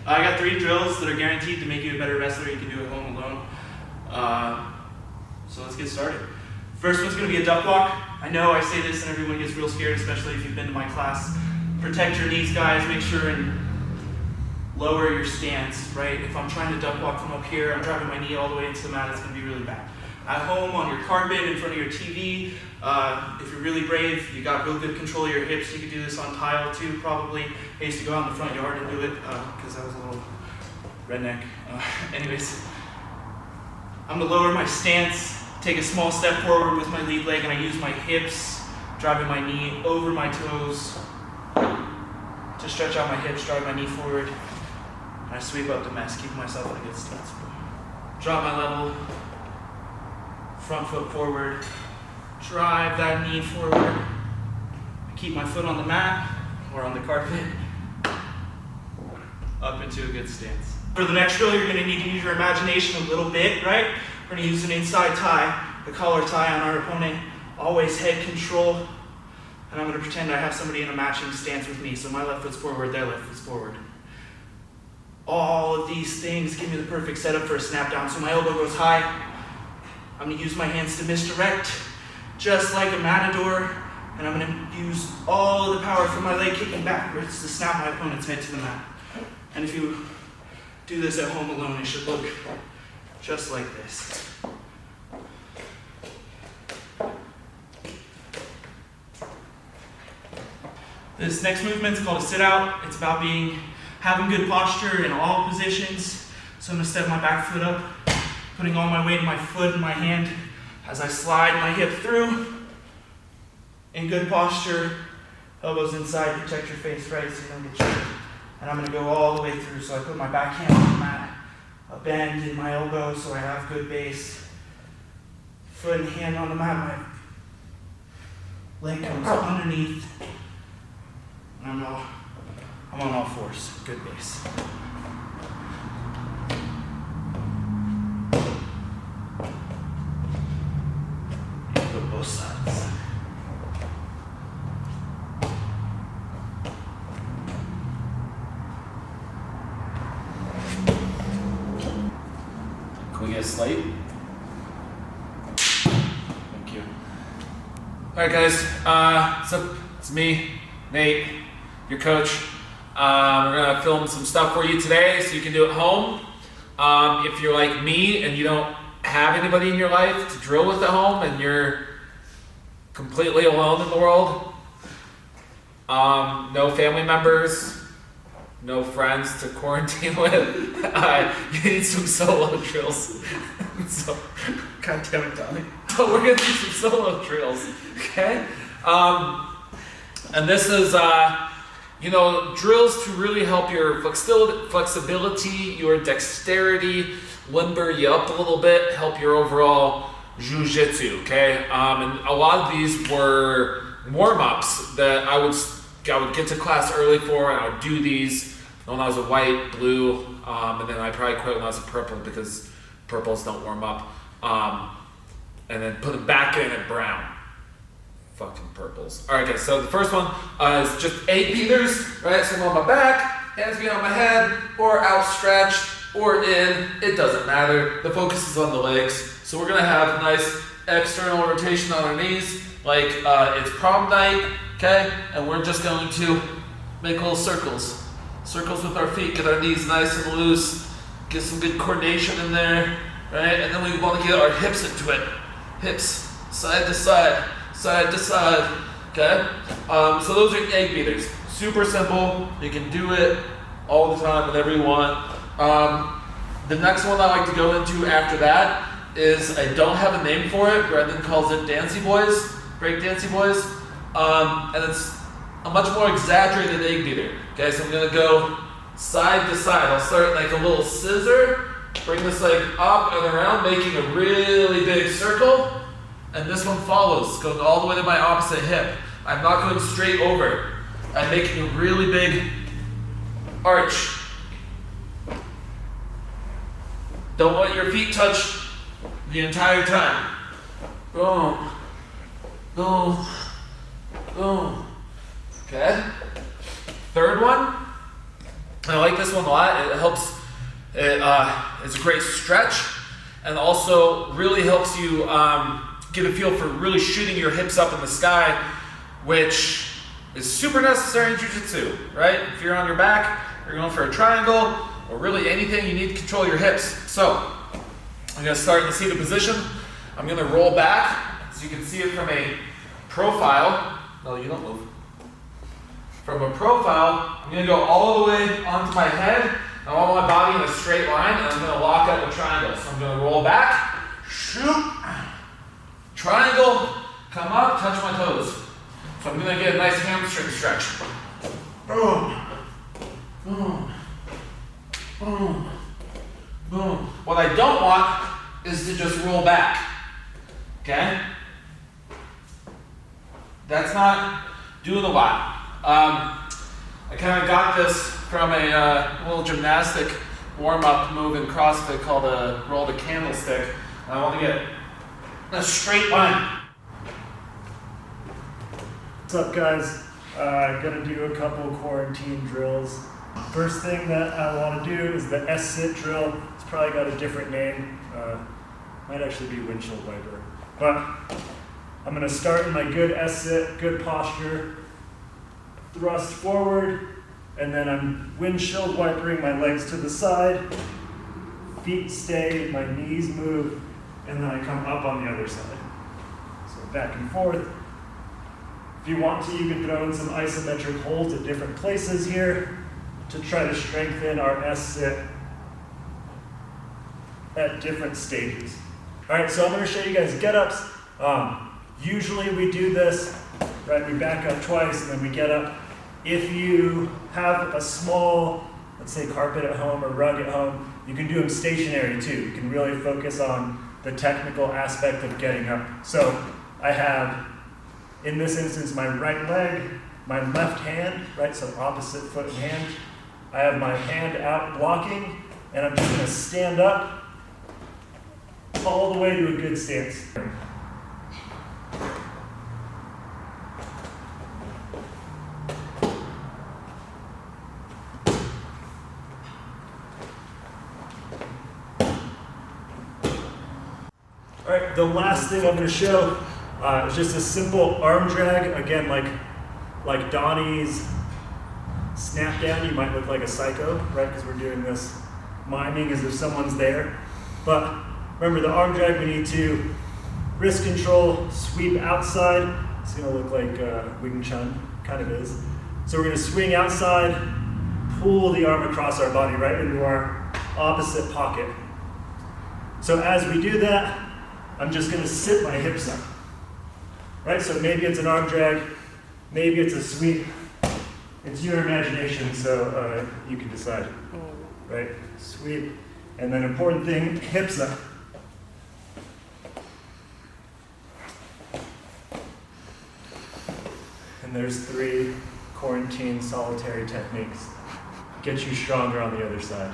I got 3 drills that are guaranteed to make you a better wrestler. You can do at home alone. So let's get started. First one's going to be a duck walk. I know I say this and everyone gets real scared, especially if you've been to my class. Protect your knees, guys. Make sure and lower your stance, right? If I'm trying to duck walk from up here, I'm driving my knee all the way into the mat, it's going to be really bad. At home, on your carpet, in front of your TV, if you're really brave, you got real good control of your hips, you could do this on tile too, probably. I used to go out in the front yard and do it, because I was a little redneck. Anyways, I'm going to lower my stance, take a small step forward with my lead leg, and I use my hips, driving my knee over my toes to stretch out my hips, drive my knee forward, and I sweep up the mess, keeping myself in a good stance. Drop my level, front foot forward, drive that knee forward. I keep my foot on the mat or on the carpet, up into a good stance. For the next drill, you're going to need to use your imagination a little bit, right? We're going to use an inside tie, the collar tie on our opponent, always head control, and I'm going to pretend I have somebody in a matching stance with me, so my left foot's forward, their left foot's forward. All of these things give me the perfect setup for a snap down. So my elbow goes high. I'm going to use my hands to misdirect, just like a matador, and I'm going to use all of the power from my leg kicking backwards to snap my opponent's head to the mat. And if you do this at home alone, it should look just like this. This next movement is called a sit out. It's about having good posture in all positions. So I'm going to step my back foot up, putting all my weight in my foot and my hand as I slide my hip through. In good posture, elbows inside, protect your face, right, so you don't get tripped. And I'm going to go all the way through. So I put my back hand on the mat, a bend in my elbow so I have good base. Foot and hand on the mat, my leg comes underneath. I'm on all fours, good base. Go both sides. Can we get a slate? Thank you. Alright guys, so it's me, Nate, your coach. We're gonna film some stuff for you today so you can do it home. If you're like me and you don't have anybody in your life to drill with at home and you're completely alone in the world, no family members, no friends to quarantine with, you need some solo drills. So, God damn it, Donnie. so we're gonna do some solo drills, okay? And this is, drills to really help your flexibility, your dexterity, limber you up a little bit, help your overall jiu-jitsu, okay? And a lot of these were warm-ups that I would get to class early for, and I would do these when I was a white, blue, and then I probably quit when I was a purple because purples don't warm up, and then put them back in at brown. Fucking purples. Alright guys, so the first one is just 8 beaters, right? So I'm on my back, hands behind my head, or outstretched, or in, it doesn't matter. The focus is on the legs. So we're gonna have nice external rotation on our knees, like it's prom night, okay? And we're just going to make little circles. Circles with our feet, get our knees nice and loose, get some good coordination in there, right? And then we wanna get our hips into it. Hips, side to side. Side to side, okay? So those are egg beaters. Super simple. You can do it all the time, whenever you want. The next one I like to go into after that is, I don't have a name for it. Brendan calls it Breakdancey Bois, Breakdancey Bois. And it's a much more exaggerated egg beater. Okay, so I'm gonna go side to side. I'll start like a little scissor, bring this leg up and around, making a really big circle. And this one follows, going all the way to my opposite hip. I'm not going straight over. I'm making a really big arch. Don't let your feet touch the entire time. Boom, boom, boom. Okay. Third one, I like this one a lot. It helps, it's a great stretch, and also really helps you get a feel for really shooting your hips up in the sky, which is super necessary in jiu-jitsu, right? If you're on your back, you're going for a triangle, or really anything, you need to control your hips. So, I'm gonna start in the seated position. I'm gonna roll back, so you can see it from a profile. No, you don't move. From a profile, I'm gonna go all the way onto my head, and all my body in a straight line, and I'm gonna lock up a triangle. So I'm gonna roll back, shoot, triangle, come up, touch my toes. So I'm gonna get a nice hamstring stretch. Boom, boom, boom, boom. What I don't want is to just roll back, okay? That's not doing a lot. I kind of got this from a little gymnastic warm-up move in CrossFit called a roll the candlestick. I want to get a straight line. What's up, guys? Gonna do a couple quarantine drills. First thing that I want to do is the S-sit drill. It's probably got a different name. Might actually be windshield wiper. But I'm gonna start in my good S-sit, good posture. Thrust forward, and then I'm windshield wipering my legs to the side, feet stay, my knees move, and then I come up on the other side. So back and forth. If you want to, you can throw in some isometric holds at different places here to try to strengthen our S-sit at different stages. All right, so I'm gonna show you guys get-ups. Usually we do this, right? We back up twice and then we get up. If you have a small, let's say carpet at home or rug at home, you can do them stationary too. You can really focus on the technical aspect of getting up. So I have, in this instance, my right leg, my left hand, right? So opposite foot and hand. I have my hand out blocking, and I'm just gonna stand up all the way to a good stance. All right, the last thing I'm going to show is just a simple arm drag. Again, like Donnie's snap down, you might look like a psycho, right? Because we're doing this miming as if someone's there. But remember, the arm drag, we need to wrist control, sweep outside. It's going to look like Wing Chun, kind of is. So we're going to swing outside, pull the arm across our body right into our opposite pocket. So as we do that, I'm just going to sit my hips up, right? So maybe it's an arm drag, maybe it's a sweep. It's your imagination, so you can decide, right? Sweep, and then important thing, hips up. And there's 3 quarantine solitary techniques. Get you stronger on the other side.